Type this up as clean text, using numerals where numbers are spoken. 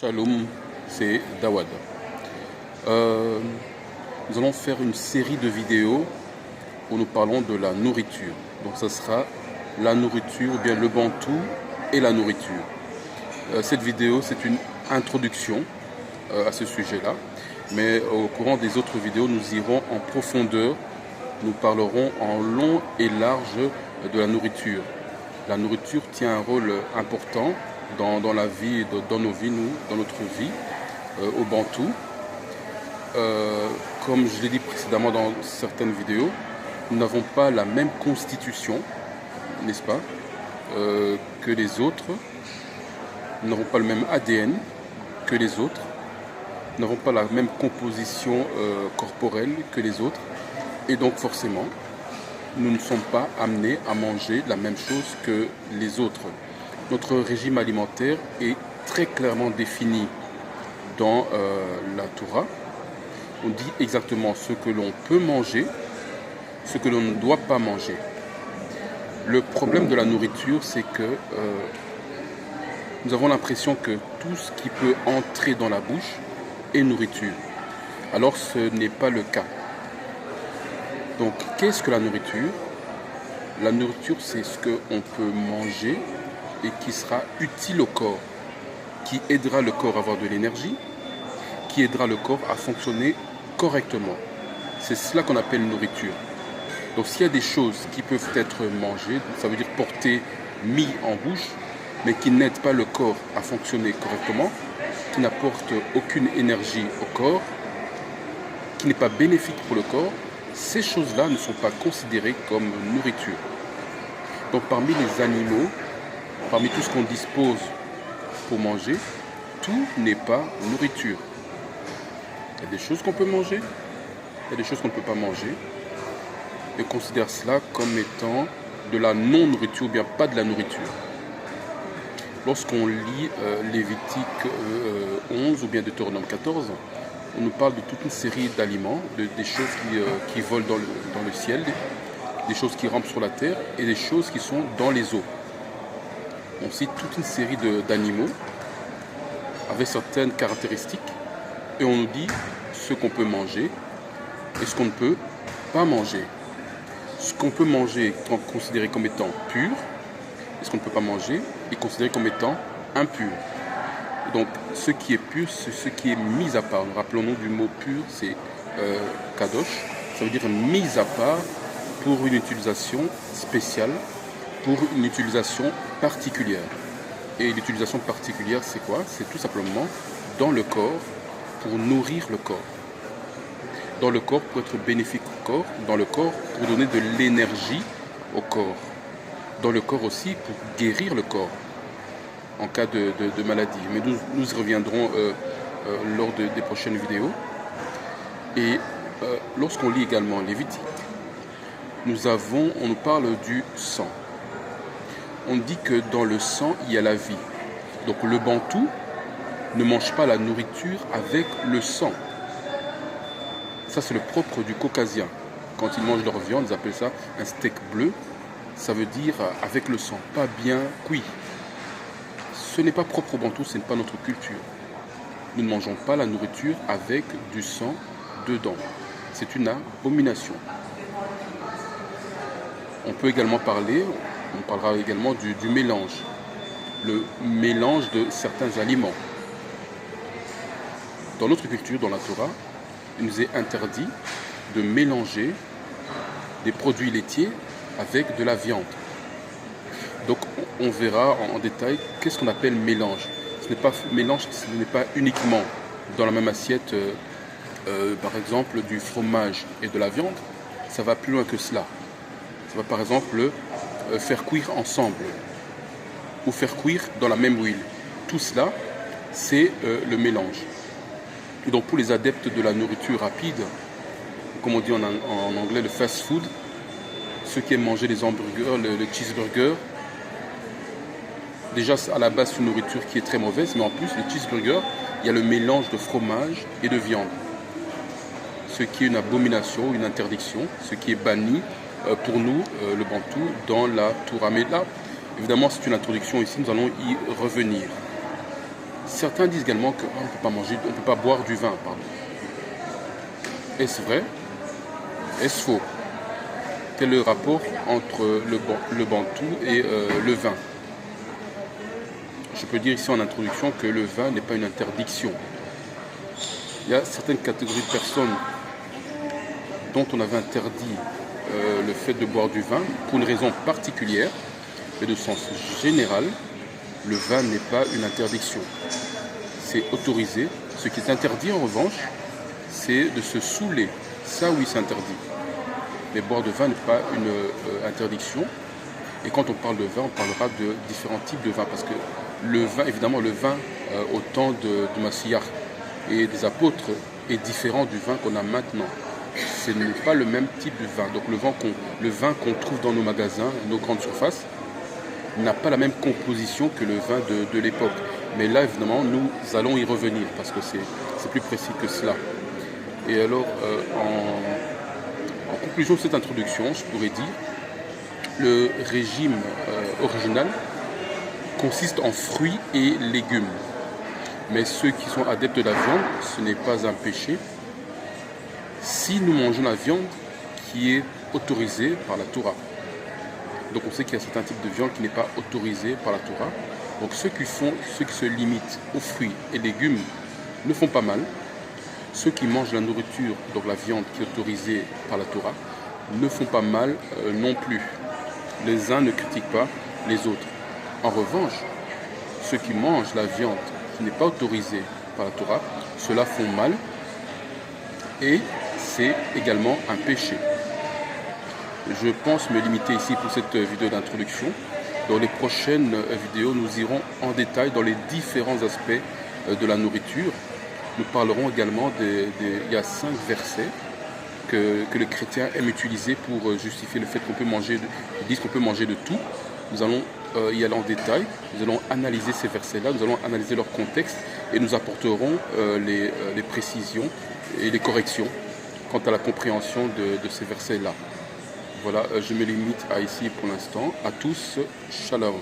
Shalom, c'est Dawad. Nous allons faire une série de vidéos où nous parlons de la nourriture. Donc ça sera la nourriture, ou bien le bantou et la nourriture. Cette vidéo, c'est une introduction à ce sujet-là. Mais au courant des autres vidéos, nous irons en profondeur. Nous parlerons en long et large de la nourriture. La nourriture tient un rôle important dans la vie, dans nos vies, dans notre vie, au Bantou. Comme je l'ai dit précédemment dans certaines vidéos, nous n'avons pas la même constitution, n'est-ce pas, que les autres. Nous n'avons pas le même ADN que les autres. Nous n'avons pas la même composition corporelle que les autres. Et donc forcément, nous ne sommes pas amenés à manger la même chose que les autres. Notre régime alimentaire est très clairement défini dans la Torah. On dit exactement ce que l'on peut manger, ce que l'on ne doit pas manger. Le problème de la nourriture, c'est que nous avons l'impression que tout ce qui peut entrer dans la bouche est nourriture. Alors ce n'est pas le cas. Donc qu'est-ce que la nourriture? La nourriture, c'est ce qu'on peut manger et qui sera utile au corps, qui aidera le corps à avoir de l'énergie, qui aidera le corps à fonctionner correctement. C'est cela qu'on appelle nourriture. Donc s'il y a des choses qui peuvent être mangées, ça veut dire portées, mis en bouche, mais qui n'aident pas le corps à fonctionner correctement, qui n'apportent aucune énergie au corps, qui n'est pas bénéfique pour le corps, ces choses-là ne sont pas considérées comme nourriture. Donc parmi les animaux, parmi tout ce qu'on dispose pour manger, tout n'est pas nourriture. Il y a des choses qu'on peut manger, il y a des choses qu'on ne peut pas manger. Et on considère cela comme étant de la non-nourriture ou bien pas de la nourriture. Lorsqu'on lit Lévitique 11 ou bien Deutéronome 14, on nous parle de toute une série d'aliments, des choses qui volent dans le ciel, des choses qui rampent sur la terre et des choses qui sont dans les eaux. On cite toute une série d'animaux avec certaines caractéristiques et on nous dit ce qu'on peut manger et ce qu'on ne peut pas manger. Ce qu'on peut manger est considéré comme étant pur et ce qu'on ne peut pas manger est considéré comme étant impur. Donc ce qui est pur, c'est ce qui est mis à part. Rappelons-nous du mot pur, c'est kadosh. Ça veut dire mis à part pour une utilisation spéciale, pour une utilisation particulière. Et l'utilisation particulière, c'est quoi? C'est tout simplement dans le corps, pour nourrir le corps. Dans le corps, pour être bénéfique au corps. Dans le corps, pour donner de l'énergie au corps. Dans le corps aussi, pour guérir le corps en cas de maladie. Mais nous y reviendrons lors des prochaines vidéos. Et lorsqu'on lit également Lévitique, on nous parle du sang. On dit que dans le sang, il y a la vie. Donc le bantou ne mange pas la nourriture avec le sang. Ça, c'est le propre du caucasien. Quand ils mangent leur viande, ils appellent ça un steak bleu. Ça veut dire avec le sang, pas bien cuit. Ce n'est pas propre au bantou, ce n'est pas notre culture. Nous ne mangeons pas la nourriture avec du sang dedans. C'est une abomination. On peut également on parlera également du mélange. Le mélange de certains aliments. Dans notre culture, dans la Torah, il nous est interdit de mélanger des produits laitiers avec de la viande. Donc on verra en détail qu'est-ce qu'on appelle mélange. Ce n'est pas uniquement dans la même assiette, par exemple, du fromage et de la viande. Ça va plus loin que cela. Ça va par exemple faire cuire ensemble ou faire cuire dans la même huile. Tout cela, c'est le mélange. Et donc pour les adeptes de la nourriture rapide, comme on dit en anglais le fast food, ceux qui aiment manger les hamburgers, le cheeseburger, déjà à la base c'est une nourriture qui est très mauvaise, mais en plus le cheeseburger, il y a le mélange de fromage et de viande. Ce qui est une abomination, une interdiction, ce qui est banni pour nous, le bantou, dans la Torah. Mais là, évidemment, c'est une introduction ici, nous allons y revenir. Certains disent également qu'on ne peut pas manger, on ne peut pas boire du vin. Pardon. Est-ce vrai? Est-ce faux? Quel est le rapport entre le bantou et le vin? Je peux dire ici en introduction que le vin n'est pas une interdiction. Il y a certaines catégories de personnes dont on avait interdit le fait de boire du vin pour une raison particulière, mais de sens général, le vin n'est pas une interdiction. C'est autorisé. Ce qui est interdit en revanche, c'est de se saouler. Ça oui, c'est interdit. Mais boire de vin n'est pas une interdiction. Et quand on parle de vin, on parlera de différents types de vin. Parce que le vin, évidemment, le vin au temps de Massillard et des apôtres est différent du vin qu'on a maintenant. Ce n'est pas le même type de vin. Donc le vin qu'on trouve dans nos magasins, nos grandes surfaces, n'a pas la même composition que le vin de l'époque. Mais là, évidemment, nous allons y revenir parce que c'est plus précis que cela. Et alors, en conclusion de cette introduction, je pourrais dire le régime original consiste en fruits et légumes. Mais ceux qui sont adeptes de la viande, ce n'est pas un péché si nous mangeons la viande qui est autorisée par la Torah. Donc on sait qu'il y a certains types de viande qui n'est pas autorisée par la Torah. Donc ceux qui se limitent aux fruits et légumes ne font pas mal. Ceux qui mangent la nourriture, donc la viande qui est autorisée par la Torah, ne font pas mal non plus. Les uns ne critiquent pas les autres. En revanche, ceux qui mangent la viande qui n'est pas autorisée par la Torah, ceux-là font mal et c'est également un péché. Je pense me limiter ici pour cette vidéo d'introduction. Dans les prochaines vidéos, nous irons en détail dans les différents aspects de la nourriture. Nous parlerons également il y a 5 versets que les chrétiens aiment utiliser pour justifier le fait qu'on peut manger, ils disent qu'on peut manger de tout. Nous allons y aller en détail, nous allons analyser ces versets-là, nous allons analyser leur contexte et nous apporterons les précisions et les corrections quant à la compréhension de ces versets-là. Voilà, je me limite à ici pour l'instant. À tous, shalom.